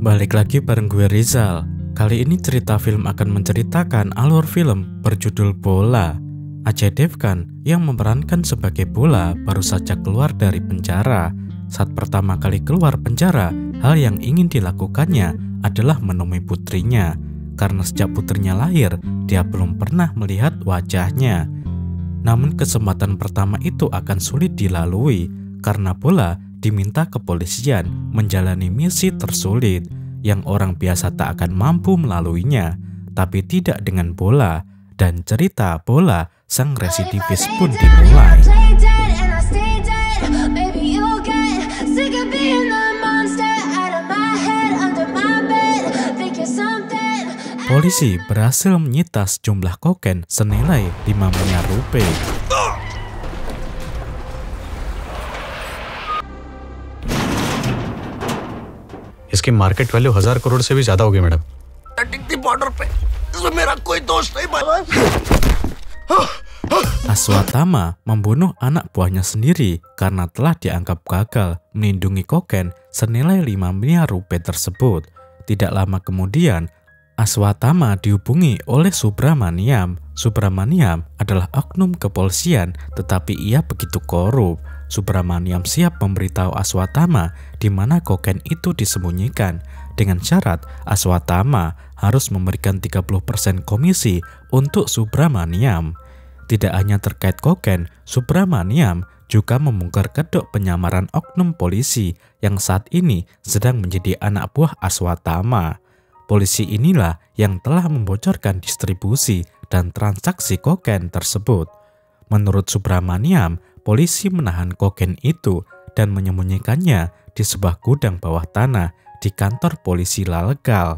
Balik lagi bareng gue Rizal. Kali ini cerita film akan menceritakan alur film berjudul Bola. Ajay Devgan yang memerankan sebagai Bola baru saja keluar dari penjara. Saat pertama kali keluar penjara, hal yang ingin dilakukannya adalah menemui putrinya. Karena sejak putrinya lahir, dia belum pernah melihat wajahnya. Namun kesempatan pertama itu akan sulit dilalui karena Bola diminta kepolisian menjalani misi tersulit yang orang biasa tak akan mampu melaluinya, tapi tidak dengan Bola, dan cerita Bola sang residivis pun dimulai. Polisi berhasil menyita sejumlah kokain senilai 5 miliar rupiah. इसकी market value 1000 करोड़ से भी ज्यादा होगी madam. Border पे इसमें मेरा कोई दोस्त नहीं भाई। Aswatama membunuh anak buahnya sendiri karena telah dianggap gagal melindungi kokain senilai 5 miliar rupiah tersebut. Tidak lama kemudian, Aswatama dihubungi oleh Subramaniam. Subramaniam adalah oknum kepolisian, tetapi ia begitu korup. Subramaniam siap memberitahu Aswatama di mana kokain itu disembunyikan. Dengan syarat Aswatama harus memberikan 30% komisi untuk Subramaniam. Tidak hanya terkait kokain, Subramaniam juga membongkar kedok penyamaran oknum polisi yang saat ini sedang menjadi anak buah Aswatama. Polisi inilah yang telah membocorkan distribusi dan transaksi kokain tersebut. Menurut Subramaniam, polisi menahan kokain itu dan menyembunyikannya di sebuah gudang bawah tanah di kantor polisi Lalgal.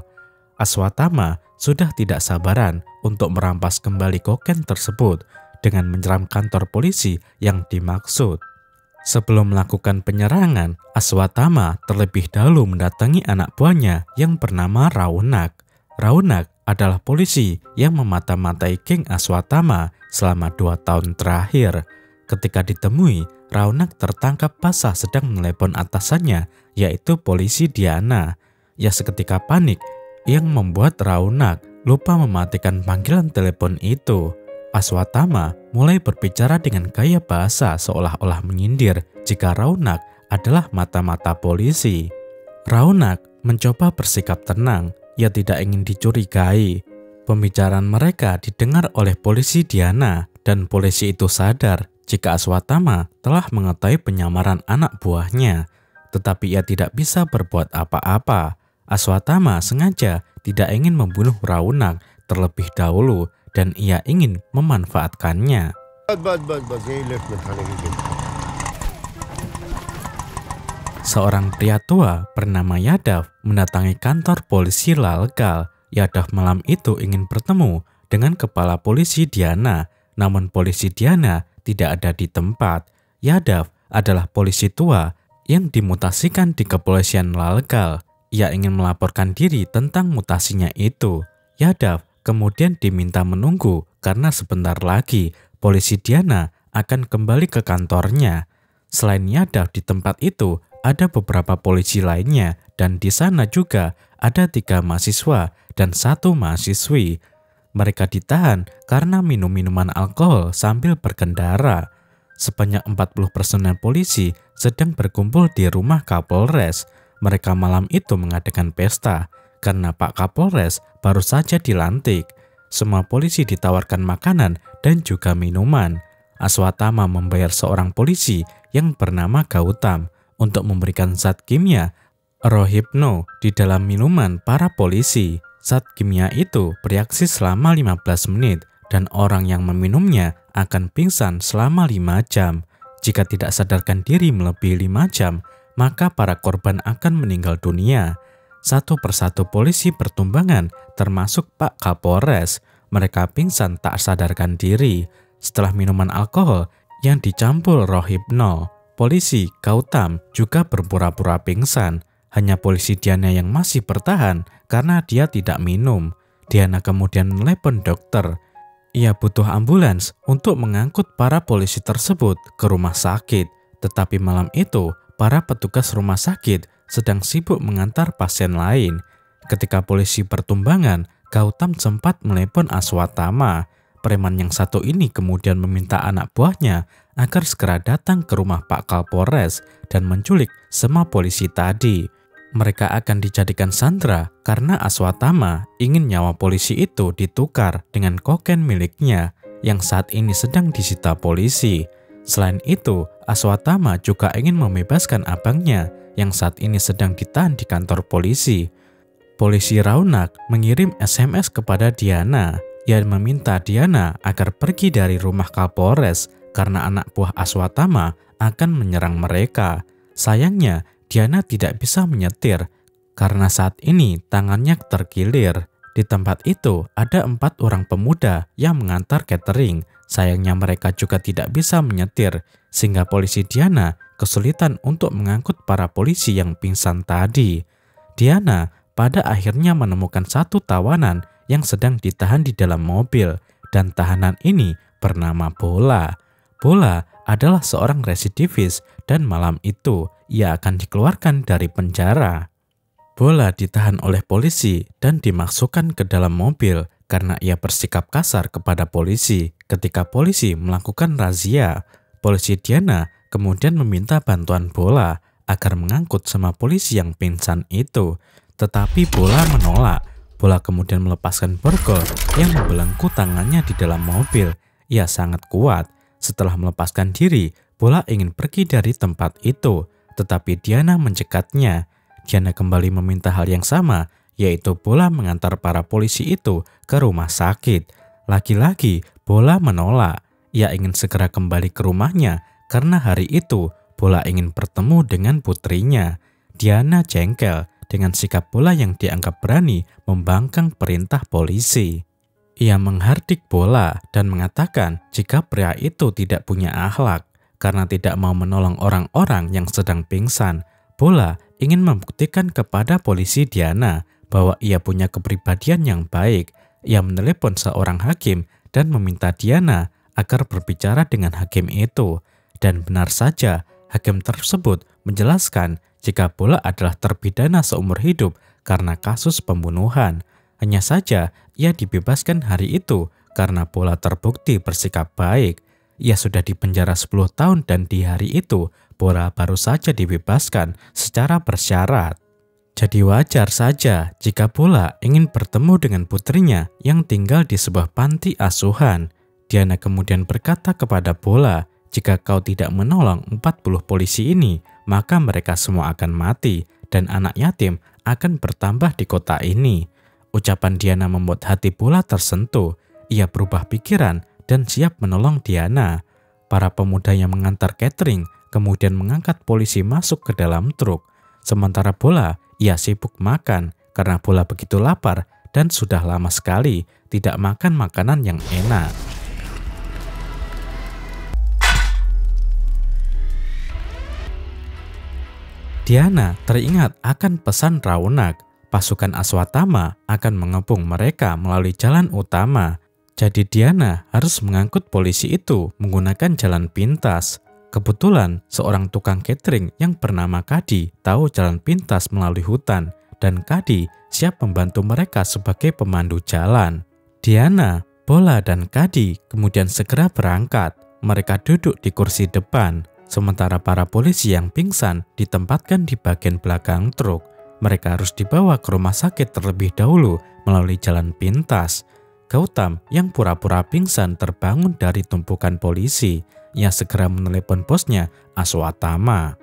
Aswatama sudah tidak sabaran untuk merampas kembali kokain tersebut dengan menyerang kantor polisi yang dimaksud. Sebelum melakukan penyerangan, Aswatama terlebih dahulu mendatangi anak buahnya yang bernama Raunak. Raunak adalah polisi yang memata-matai geng Aswatama selama 2 tahun terakhir. Ketika ditemui, Raunak tertangkap basah sedang menelepon atasannya, yaitu polisi Diana. Ia seketika panik yang membuat Raunak lupa mematikan panggilan telepon itu. Aswatama mulai berbicara dengan gaya bahasa seolah-olah menyindir jika Raunak adalah mata-mata polisi. Raunak mencoba bersikap tenang, ia tidak ingin dicurigai. Pembicaraan mereka didengar oleh polisi Diana dan polisi itu sadar jika Aswatama telah mengetahui penyamaran anak buahnya, tetapi ia tidak bisa berbuat apa-apa. Aswatama sengaja tidak ingin membunuh Raunak terlebih dahulu dan ia ingin memanfaatkannya. Seorang pria tua bernama Yadav mendatangi kantor polisi Lalgal. Yadav malam itu ingin bertemu dengan kepala polisi Diana, namun polisi Diana tidak ada di tempat. Yadav adalah polisi tua yang dimutasikan di kepolisian Lalgal. Ia ingin melaporkan diri tentang mutasinya itu. Yadav kemudian diminta menunggu karena sebentar lagi polisi Diana akan kembali ke kantornya. Selain Yadav di tempat itu, ada beberapa polisi lainnya dan di sana juga ada 3 mahasiswa dan 1 mahasiswi. Mereka ditahan karena minum minuman alkohol sambil berkendara. Sebanyak 40 personel polisi sedang berkumpul di rumah Kapolres. Mereka malam itu mengadakan pesta karena Pak Kapolres baru saja dilantik. Semua polisi ditawarkan makanan dan juga minuman. Aswatama membayar seorang polisi yang bernama Gautam untuk memberikan zat kimia Rohypnol di dalam minuman para polisi. Zat kimia itu bereaksi selama 15 menit dan orang yang meminumnya akan pingsan selama 5 jam. Jika tidak sadarkan diri melebihi 5 jam, maka para korban akan meninggal dunia. Satu persatu polisi bertumbangan, termasuk Pak Kapolres. Mereka pingsan tak sadarkan diri. Setelah minuman alkohol yang dicampur Rohypnol, polisi Gautam juga berpura-pura pingsan. Hanya polisi Diana yang masih bertahan karena dia tidak minum. Diana kemudian menelepon dokter. Ia butuh ambulans untuk mengangkut para polisi tersebut ke rumah sakit. Tetapi malam itu, para petugas rumah sakit sedang sibuk mengantar pasien lain. Ketika polisi pertumbangan, Gautam sempat melepon Aswatama. Preman yang satu ini kemudian meminta anak buahnya agar segera datang ke rumah Pak Kapolres dan menculik semua polisi tadi. Mereka akan dijadikan sandera karena Aswatama ingin nyawa polisi itu ditukar dengan kokain miliknya yang saat ini sedang disita polisi. Selain itu, Aswatama juga ingin membebaskan abangnya yang saat ini sedang ditahan di kantor polisi. Polisi Raunak mengirim SMS kepada Diana yang meminta Diana agar pergi dari rumah Kapolres karena anak buah Aswatama akan menyerang mereka. Sayangnya, Diana tidak bisa menyetir karena saat ini tangannya terkilir. Di tempat itu ada 4 orang pemuda yang mengantar catering. Sayangnya mereka juga tidak bisa menyetir sehingga polisi Diana kesulitan untuk mengangkut para polisi yang pingsan tadi. Diana pada akhirnya menemukan satu tawanan yang sedang ditahan di dalam mobil dan tahanan ini bernama Bola. Bola adalah seorang residivis dan malam itu ia akan dikeluarkan dari penjara. Bola ditahan oleh polisi dan dimasukkan ke dalam mobil karena ia bersikap kasar kepada polisi. Ketika polisi melakukan razia, polisi Diana kemudian meminta bantuan Bola agar mengangkut semua polisi yang pingsan itu. Tetapi Bola menolak. Bola kemudian melepaskan borgol yang membelenggu tangannya di dalam mobil. Ia sangat kuat. Setelah melepaskan diri, Bola ingin pergi dari tempat itu. Tetapi Diana mencekatnya. Diana kembali meminta hal yang sama, yaitu Bola mengantar para polisi itu ke rumah sakit. Lagi-lagi Bola menolak. Ia ingin segera kembali ke rumahnya karena hari itu Bola ingin bertemu dengan putrinya. Diana jengkel dengan sikap Bola yang dianggap berani membangkang perintah polisi. Ia menghardik Bola dan mengatakan jika pria itu tidak punya akhlak karena tidak mau menolong orang-orang yang sedang pingsan. Bola ingin membuktikan kepada polisi Diana bahwa ia punya kepribadian yang baik. Ia menelepon seorang hakim dan meminta Diana agar berbicara dengan hakim itu. Dan benar saja, hakim tersebut menjelaskan jika Bola adalah terpidana seumur hidup karena kasus pembunuhan. Hanya saja ia dibebaskan hari itu karena Bola terbukti bersikap baik. Ia sudah dipenjara 10 tahun dan di hari itu Bola baru saja dibebaskan secara bersyarat. Jadi wajar saja jika Bola ingin bertemu dengan putrinya yang tinggal di sebuah panti asuhan. Diana kemudian berkata kepada Bola, jika kau tidak menolong 40 polisi ini, maka mereka semua akan mati dan anak yatim akan bertambah di kota ini. Ucapan Diana membuat hati Bola tersentuh. Ia berubah pikiran dan siap menolong Diana. Para pemuda yang mengantar catering kemudian mengangkat polisi masuk ke dalam truk. Sementara Bola, ia sibuk makan karena Bola begitu lapar dan sudah lama sekali tidak makan makanan yang enak. Diana teringat akan pesan Raunak. Pasukan Aswatama akan mengepung mereka melalui jalan utama. Jadi Diana harus mengangkut polisi itu menggunakan jalan pintas. Kebetulan seorang tukang catering yang bernama Kadi tahu jalan pintas melalui hutan dan Kadi siap membantu mereka sebagai pemandu jalan. Diana, Bola, dan Kadi kemudian segera berangkat. Mereka duduk di kursi depan, sementara para polisi yang pingsan ditempatkan di bagian belakang truk. Mereka harus dibawa ke rumah sakit terlebih dahulu melalui jalan pintas. Gautam yang pura-pura pingsan terbangun dari tumpukan polisi. Ia segera menelepon bosnya, Aswatama.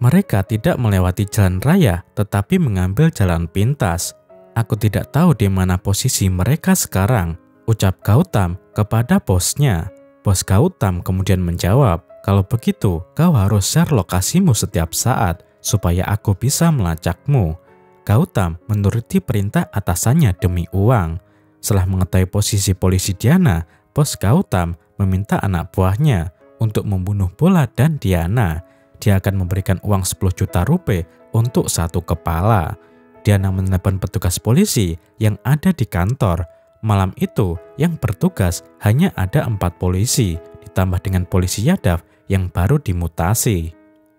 Mereka tidak melewati jalan raya tetapi mengambil jalan pintas. Aku tidak tahu di mana posisi mereka sekarang, ucap Gautam kepada bosnya. Bos Gautam kemudian menjawab, kalau begitu kau harus share lokasimu setiap saat supaya aku bisa melacakmu. Gautam menuruti perintah atasannya demi uang. Setelah mengetahui posisi polisi Diana, bos Gautam meminta anak buahnya untuk membunuh Bola dan Diana. Dia akan memberikan uang 10 juta rupiah untuk satu kepala. Diana menelepon petugas polisi yang ada di kantor. Malam itu yang bertugas hanya ada 4 polisi, ditambah dengan polisi Yadav yang baru dimutasi.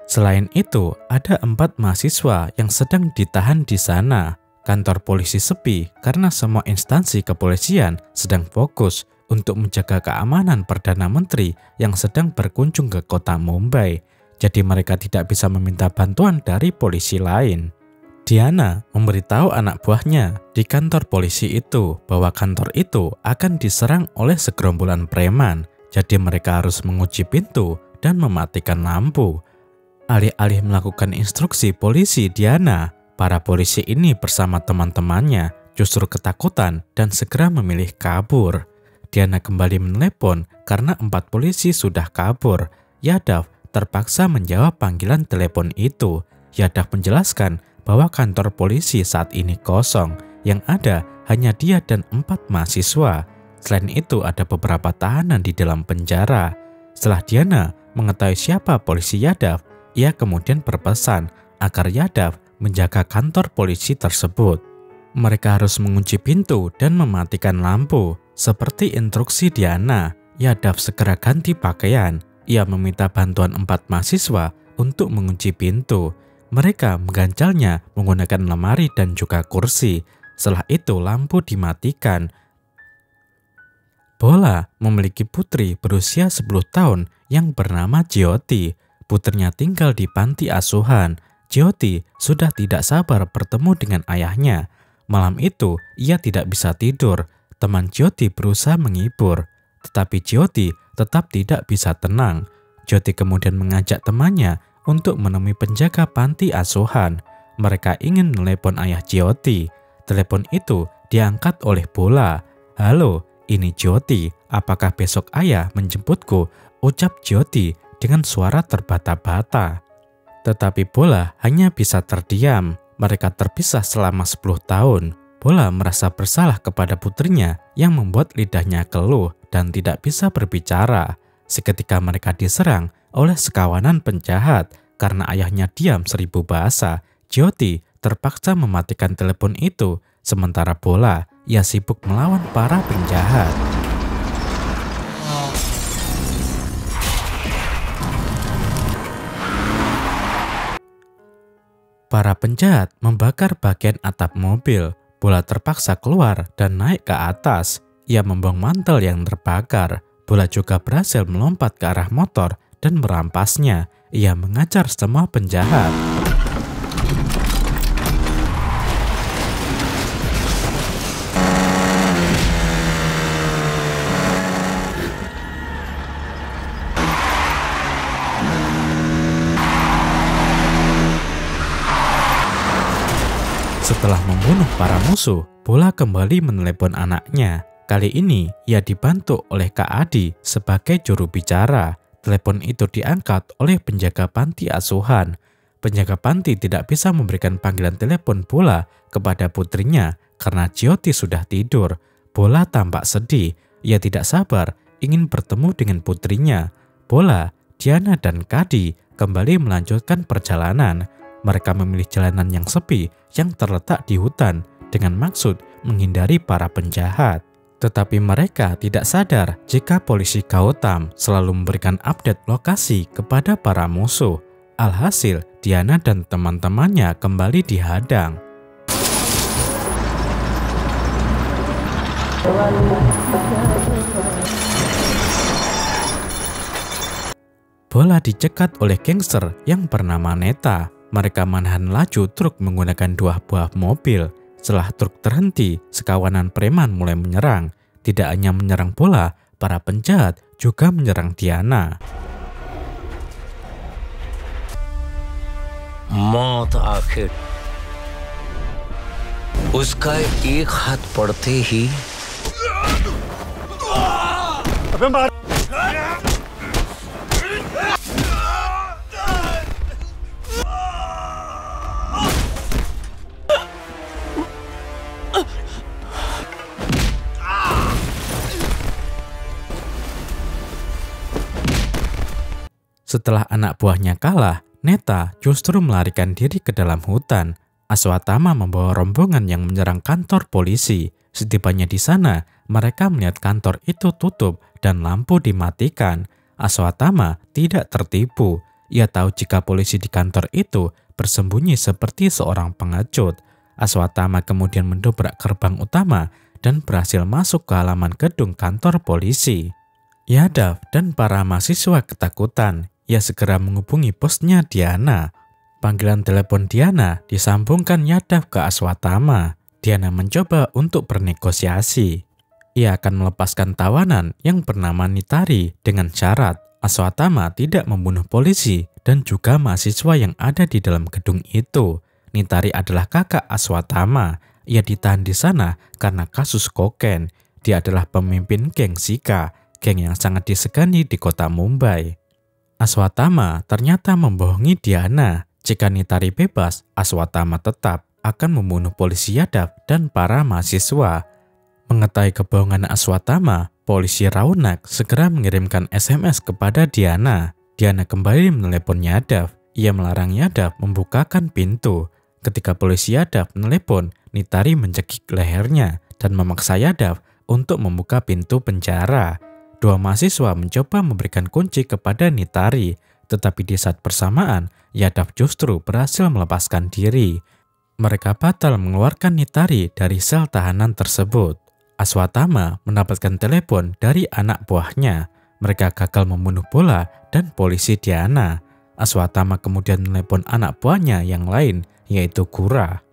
Selain itu, ada 4 mahasiswa yang sedang ditahan di sana. Kantor polisi sepi karena semua instansi kepolisian sedang fokus untuk menjaga keamanan Perdana Menteri yang sedang berkunjung ke kota Mumbai. Jadi mereka tidak bisa meminta bantuan dari polisi lain. Diana memberitahu anak buahnya di kantor polisi itu bahwa kantor itu akan diserang oleh segerombolan preman. Jadi mereka harus mengunci pintu dan mematikan lampu. Alih-alih melakukan instruksi polisi Diana, para polisi ini bersama teman-temannya justru ketakutan dan segera memilih kabur. Diana kembali menelepon karena 4 polisi sudah kabur. Yadav terpaksa menjawab panggilan telepon itu. Yadav menjelaskan bahwa kantor polisi saat ini kosong. Yang ada hanya dia dan 4 mahasiswa. Selain itu ada beberapa tahanan di dalam penjara. Setelah Diana mengetahui siapa polisi Yadav, ia kemudian berpesan agar Yadav menjaga kantor polisi tersebut. Mereka harus mengunci pintu dan mematikan lampu. Seperti instruksi Diana, Yadav segera ganti pakaian. Ia meminta bantuan 4 mahasiswa untuk mengunci pintu. Mereka menggancalnya menggunakan lemari dan juga kursi. Setelah itu lampu dimatikan. Bola memiliki putri berusia 10 tahun yang bernama Jyoti. Putrinya tinggal di panti asuhan. Jyoti sudah tidak sabar bertemu dengan ayahnya. Malam itu, ia tidak bisa tidur. Teman Jyoti berusaha menghibur, tetapi Jyoti tetap tidak bisa tenang. Jyoti kemudian mengajak temannya untuk menemui penjaga panti asuhan. Mereka ingin menelepon ayah Jyoti. Telepon itu diangkat oleh Bola. "Halo, ini Jyoti. Apakah besok ayah menjemputku?" ucap Jyoti dengan suara terbata-bata. Tetapi Bola hanya bisa terdiam. Mereka terpisah selama 10 tahun. Bola merasa bersalah kepada putrinya yang membuat lidahnya keluh dan tidak bisa berbicara. Seketika mereka diserang oleh sekawanan penjahat. Karena ayahnya diam 1000 bahasa, Jyoti terpaksa mematikan telepon itu. Sementara Bola, ia sibuk melawan para penjahat. Para penjahat membakar bagian atap mobil. Bola terpaksa keluar dan naik ke atas. Ia membuang mantel yang terbakar. Bola juga berhasil melompat ke arah motor dan merampasnya. Ia mengajar semua penjahat. Setelah membunuh para musuh, Bola kembali menelepon anaknya. Kali ini, ia dibantu oleh Kak Adi sebagai juru bicara. Telepon itu diangkat oleh penjaga panti asuhan. Penjaga panti tidak bisa memberikan panggilan telepon Bola kepada putrinya karena Jyoti sudah tidur. Bola tampak sedih. Ia tidak sabar ingin bertemu dengan putrinya. Bola, Diana, dan Kadi kembali melanjutkan perjalanan. Mereka memilih jalanan yang sepi yang terletak di hutan dengan maksud menghindari para penjahat. Tetapi mereka tidak sadar jika polisi Gautam selalu memberikan update lokasi kepada para musuh. Alhasil, Diana dan teman-temannya kembali dihadang. Bola dicegat oleh gangster yang bernama Neta. Mereka menahan laju truk menggunakan 2 buah mobil. Setelah truk terhenti, sekawanan preman mulai menyerang. Tidak hanya menyerang Bola, para penjahat juga menyerang Diana. मौत आखिर उसका एक हाथ पड़ते ही Setelah anak buahnya kalah, Neta justru melarikan diri ke dalam hutan. Aswatthama membawa rombongan yang menyerang kantor polisi. Setibanya di sana, mereka melihat kantor itu tutup dan lampu dimatikan. Aswatthama tidak tertipu. Ia tahu jika polisi di kantor itu bersembunyi seperti seorang pengecut. Aswatama kemudian mendobrak gerbang utama dan berhasil masuk ke halaman gedung kantor polisi. Yadav dan para mahasiswa ketakutan. Ia segera menghubungi bosnya Diana. Panggilan telepon Diana disambungkan Yadav ke Aswatama. Diana mencoba untuk bernegosiasi. Ia akan melepaskan tawanan yang bernama Nitari dengan syarat Aswatama tidak membunuh polisi dan juga mahasiswa yang ada di dalam gedung itu. Nitari adalah kakak Aswatama. Ia ditahan di sana karena kasus kokain. Dia adalah pemimpin geng Sika, geng yang sangat disegani di kota Mumbai. Aswatama ternyata membohongi Diana. Jika Nitari bebas, Aswatama tetap akan membunuh polisi Yadav dan para mahasiswa. Mengetahui kebohongan Aswatama, polisi Raunak segera mengirimkan SMS kepada Diana. Diana kembali menelepon Yadav. Ia melarang Yadav membukakan pintu. Ketika polisi Yadav menelepon, Nitari mencekik lehernya dan memaksa Yadav untuk membuka pintu penjara. Dua mahasiswa mencoba memberikan kunci kepada Nitari, tetapi di saat bersamaan, Yadav justru berhasil melepaskan diri. Mereka batal mengeluarkan Nitari dari sel tahanan tersebut. Aswatama mendapatkan telepon dari anak buahnya. Mereka gagal membunuh Bola dan polisi Diana. Aswatama kemudian menelepon anak buahnya yang lain, yaitu Gura.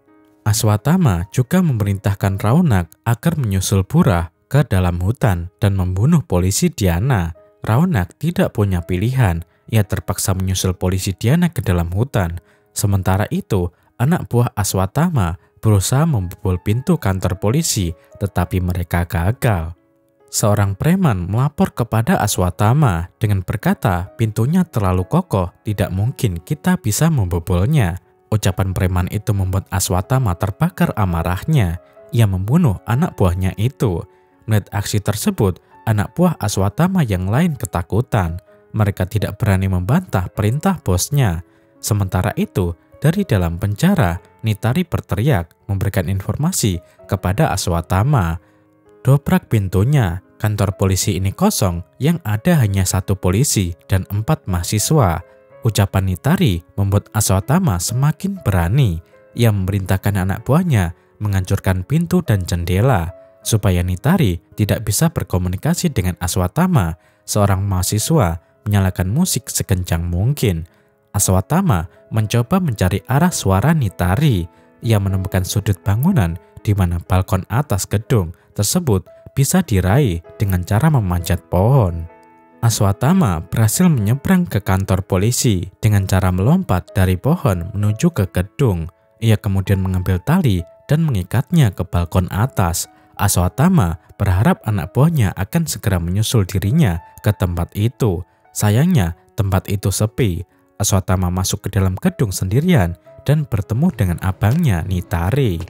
Aswatama juga memerintahkan Raunak agar menyusul Bura ke dalam hutan dan membunuh polisi Diana. Raunak tidak punya pilihan. Ia terpaksa menyusul polisi Diana ke dalam hutan. Sementara itu, anak buah Aswatama berusaha membobol pintu kantor polisi, tetapi mereka gagal. Seorang preman melapor kepada Aswatama dengan berkata, pintunya terlalu kokoh, tidak mungkin kita bisa membobolnya. Ucapan preman itu membuat Aswatama terbakar amarahnya. Ia membunuh anak buahnya itu. Melihat aksi tersebut, anak buah Aswatama yang lain ketakutan. Mereka tidak berani membantah perintah bosnya. Sementara itu, dari dalam penjara, Nitari berteriak memberikan informasi kepada Aswatama. Dobrak pintunya, kantor polisi ini kosong, yang ada hanya 1 polisi dan 4 mahasiswa. Ucapan Nitari membuat Aswatama semakin berani. Ia memerintahkan anak buahnya menghancurkan pintu dan jendela. Supaya Nitari tidak bisa berkomunikasi dengan Aswatama, seorang mahasiswa menyalakan musik sekencang mungkin. Aswatama mencoba mencari arah suara Nitari. Ia menemukan sudut bangunan di mana balkon atas gedung tersebut bisa diraih dengan cara memanjat pohon. Aswatama berhasil menyeberang ke kantor polisi dengan cara melompat dari pohon menuju ke gedung. Ia kemudian mengambil tali dan mengikatnya ke balkon atas. Aswatama berharap anak buahnya akan segera menyusul dirinya ke tempat itu. Sayangnya, tempat itu sepi. Aswatama masuk ke dalam gedung sendirian dan bertemu dengan abangnya Nitari.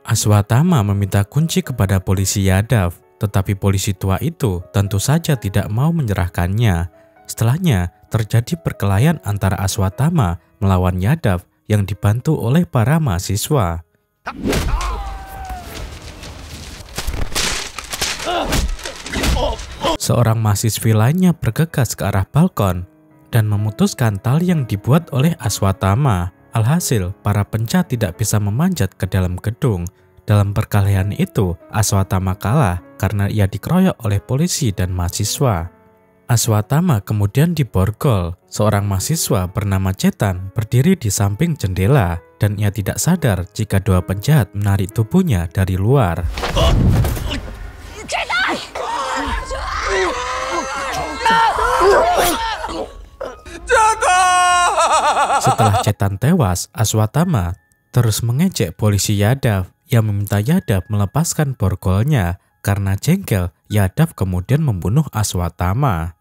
Aswatama meminta kunci kepada polisi Yadav, tetapi polisi tua itu tentu saja tidak mau menyerahkannya. Setelahnya, terjadi perkelahian antara Aswatama melawan Yadav yang dibantu oleh para mahasiswa. Seorang mahasiswi lainnya bergegas ke arah balkon dan memutuskan tali yang dibuat oleh Aswatama. Alhasil, para penjahat tidak bisa memanjat ke dalam gedung. Dalam perkelahian itu, Aswatama kalah karena ia dikeroyok oleh polisi dan mahasiswa. Aswatama kemudian diborgol. Seorang mahasiswa bernama Chetan berdiri di samping jendela dan ia tidak sadar jika 2 penjahat menarik tubuhnya dari luar. Setelah Chetan tewas, Aswatama terus mengejek polisi Yadav. Ia meminta Yadav melepaskan borgolnya. Karena jengkel, Yadav kemudian membunuh Aswatama.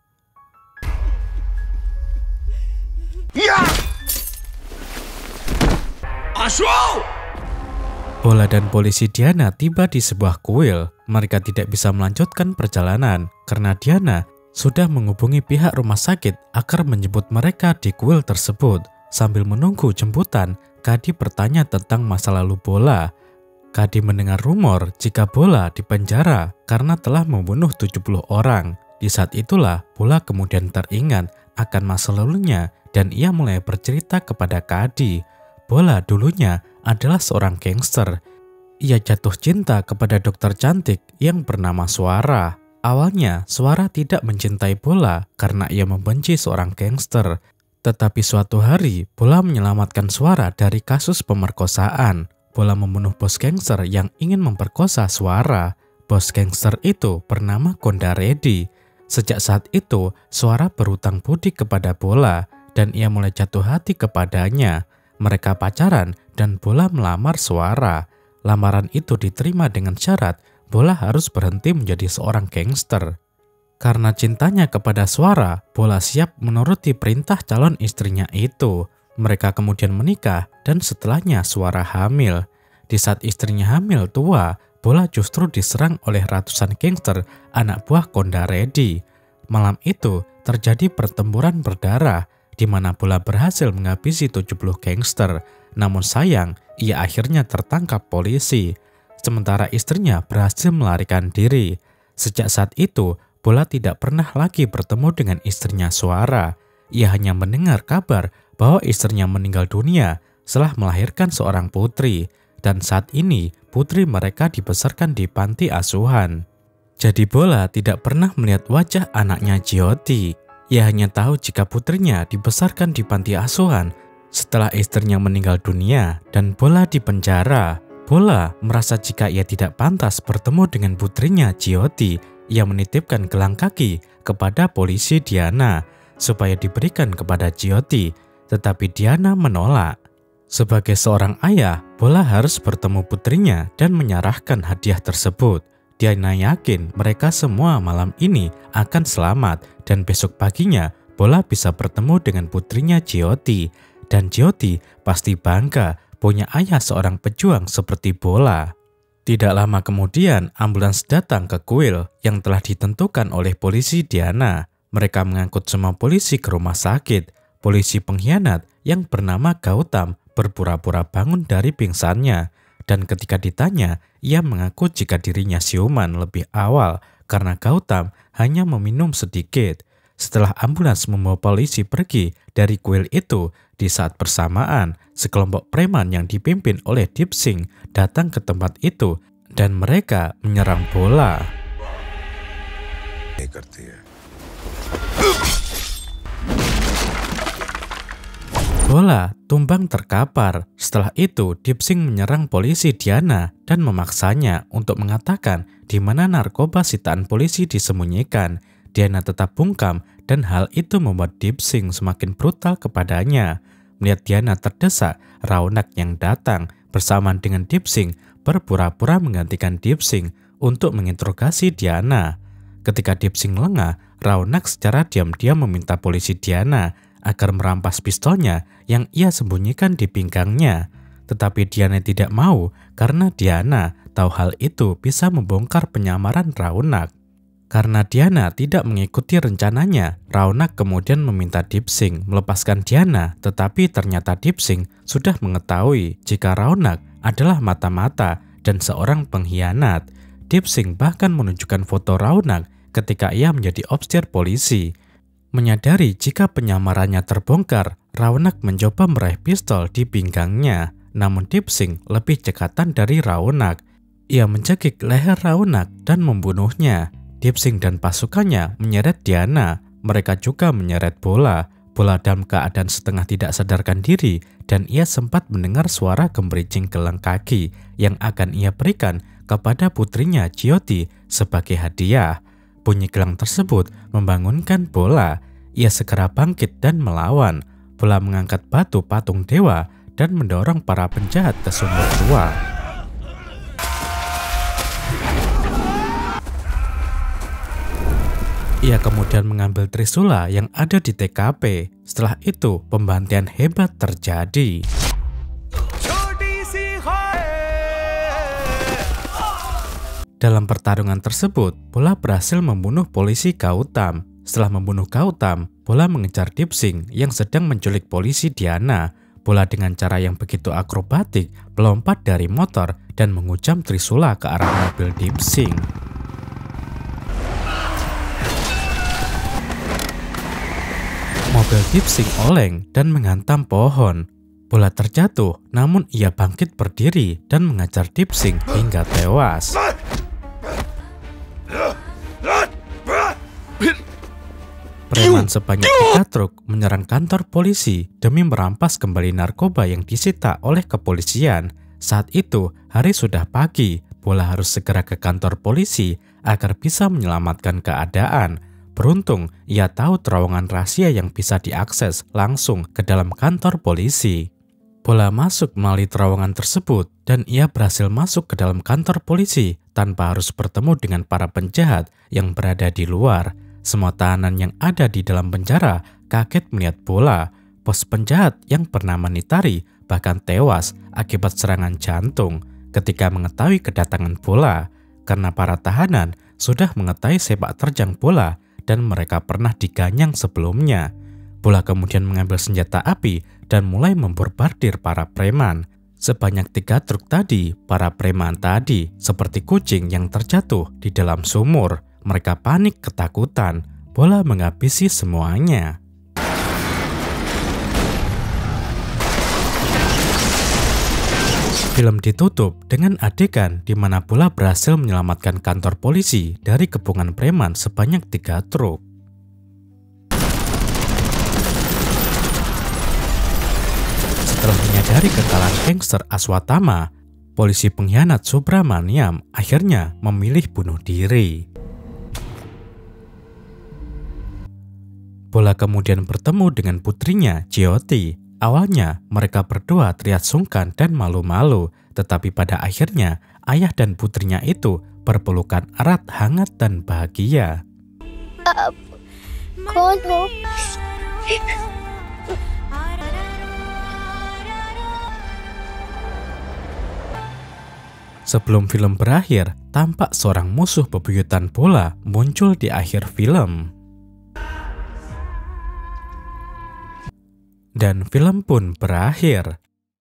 Bola dan polisi Diana tiba di sebuah kuil. Mereka tidak bisa melanjutkan perjalanan karena Diana sudah menghubungi pihak rumah sakit agar menjemput mereka di kuil tersebut. Sambil menunggu jemputan, Kadi bertanya tentang masa lalu Bola. Kadi mendengar rumor jika Bola dipenjara karena telah membunuh 70 orang. Di saat itulah Bola kemudian teringat akan masa lalunya dan ia mulai bercerita kepada Kadi. Bola dulunya adalah seorang gangster. Ia jatuh cinta kepada dokter cantik yang bernama Suara. Awalnya Suara tidak mencintai Bola karena ia membenci seorang gangster. Tetapi suatu hari Bola menyelamatkan Suara dari kasus pemerkosaan. Bola membunuh bos gangster yang ingin memperkosa Suara. Bos gangster itu bernama Kondaredi. Sejak saat itu, Suara berutang budi kepada Bola dan ia mulai jatuh hati kepadanya. Mereka pacaran dan Bola melamar Suara. Lamaran itu diterima dengan syarat Bola harus berhenti menjadi seorang gangster. Karena cintanya kepada Suara, Bola siap menuruti perintah calon istrinya itu. Mereka kemudian menikah dan setelahnya Suara hamil. Di saat istrinya hamil tua, Bola justru diserang oleh ratusan gangster anak buah Kondaredi. Malam itu terjadi pertempuran berdarah di mana Bola berhasil menghabisi 70 gangster. Namun sayang, ia akhirnya tertangkap polisi. Sementara istrinya berhasil melarikan diri. Sejak saat itu, Bola tidak pernah lagi bertemu dengan istrinya Suara. Ia hanya mendengar kabar bahwa istrinya meninggal dunia setelah melahirkan seorang putri, dan saat ini putri mereka dibesarkan di panti asuhan. Jadi Bola tidak pernah melihat wajah anaknya Jyoti. Ia hanya tahu jika putrinya dibesarkan di panti asuhan setelah istrinya meninggal dunia dan Bola dipenjara. Bola merasa jika ia tidak pantas bertemu dengan putrinya Jyoti, ia menitipkan gelang kaki kepada polisi Diana supaya diberikan kepada Jyoti. Tetapi Diana menolak. Sebagai seorang ayah, Bola harus bertemu putrinya dan menyerahkan hadiah tersebut. Diana yakin mereka semua malam ini akan selamat dan besok paginya Bola bisa bertemu dengan putrinya Jyoti. Dan Jyoti pasti bangga punya ayah seorang pejuang seperti Bola. Tidak lama kemudian ambulans datang ke kuil yang telah ditentukan oleh polisi Diana. Mereka mengangkut semua polisi ke rumah sakit. Polisi pengkhianat yang bernama Gautam berpura-pura bangun dari pingsannya. Dan ketika ditanya, ia mengaku jika dirinya siuman lebih awal karena Gautam hanya meminum sedikit. Setelah ambulans membawa polisi pergi dari kuil itu, di saat bersamaan, sekelompok preman yang dipimpin oleh Deep Singh datang ke tempat itu dan mereka menyerang Bola. Bola tumbang terkapar. Setelah itu, Deep Singh menyerang polisi Diana dan memaksanya untuk mengatakan di mana narkoba sitaan polisi disembunyikan. Diana tetap bungkam dan hal itu membuat Deep Singh semakin brutal kepadanya. Melihat Diana terdesak, Raunak yang datang bersamaan dengan Deep Singh berpura-pura menggantikan Deep Singh untuk menginterogasi Diana. Ketika Deep Singh lengah, Raunak secara diam-diam meminta polisi Diana agar merampas pistolnya yang ia sembunyikan di pinggangnya. Tetapi Diana tidak mau karena Diana tahu hal itu bisa membongkar penyamaran Raunak. Karena Diana tidak mengikuti rencananya, Raunak kemudian meminta Deep Singh melepaskan Diana, tetapi ternyata Deep Singh sudah mengetahui jika Raunak adalah mata-mata dan seorang pengkhianat. Deep Singh bahkan menunjukkan foto Raunak ketika ia menjadi opsir polisi. Menyadari jika penyamarannya terbongkar, Raunak mencoba meraih pistol di pinggangnya. Namun Deep Singh lebih cekatan dari Raunak. Ia mencekik leher Raunak dan membunuhnya. Deep Singh dan pasukannya menyeret Diana. Mereka juga menyeret Bola. Bola dalam keadaan setengah tidak sadarkan diri dan ia sempat mendengar suara gembricing gelang kaki yang akan ia berikan kepada putrinya Jyoti sebagai hadiah. Bunyi gelang tersebut membangunkan Bola. Ia segera bangkit dan melawan. Bola mengangkat batu patung dewa dan mendorong para penjahat ke sumur tua. Ia kemudian mengambil trisula yang ada di TKP. Setelah itu, pembantaian hebat terjadi. Dalam pertarungan tersebut, Bola berhasil membunuh polisi Gautam. Setelah membunuh Gautam, Bola mengejar Deep Singh yang sedang menculik polisi Diana. Bola dengan cara yang begitu akrobatik melompat dari motor dan menghujam Trisula ke arah mobil Deepsink. Mobil Deepsink oleng dan menghantam pohon. Bola terjatuh, namun ia bangkit berdiri dan mengajar Deepsink hingga tewas. Preman sebanyak 3 truk menyerang kantor polisi demi merampas kembali narkoba yang disita oleh kepolisian. Saat itu, hari sudah pagi. Bola harus segera ke kantor polisi agar bisa menyelamatkan keadaan. Beruntung, ia tahu terowongan rahasia yang bisa diakses langsung ke dalam kantor polisi. Bola masuk melalui terowongan tersebut dan ia berhasil masuk ke dalam kantor polisi tanpa harus bertemu dengan para penjahat yang berada di luar. Semua tahanan yang ada di dalam penjara kaget melihat Bola. Bos penjahat yang bernama Nitari bahkan tewas akibat serangan jantung ketika mengetahui kedatangan Bola, karena para tahanan sudah mengetahui sepak terjang Bola dan mereka pernah diganyang sebelumnya. Bola kemudian mengambil senjata api dan mulai memborbardir para preman. Sebanyak 3 truk tadi, para preman tadi seperti kucing yang terjatuh di dalam sumur. Mereka panik ketakutan. Bola menghabisi semuanya. Film ditutup dengan adegan di mana Bola berhasil menyelamatkan kantor polisi dari kepungan preman sebanyak 3 truk. Setelah menyadari kekalahan gangster Aswatama, polisi pengkhianat Subramaniam akhirnya memilih bunuh diri. Bola kemudian bertemu dengan putrinya, Jyoti. Awalnya mereka berdua terlihat sungkan dan malu-malu, tetapi pada akhirnya ayah dan putrinya itu berpelukan erat, hangat, dan bahagia. Sebelum film berakhir, tampak seorang musuh bebuyutan Bola muncul di akhir film. Dan film pun berakhir.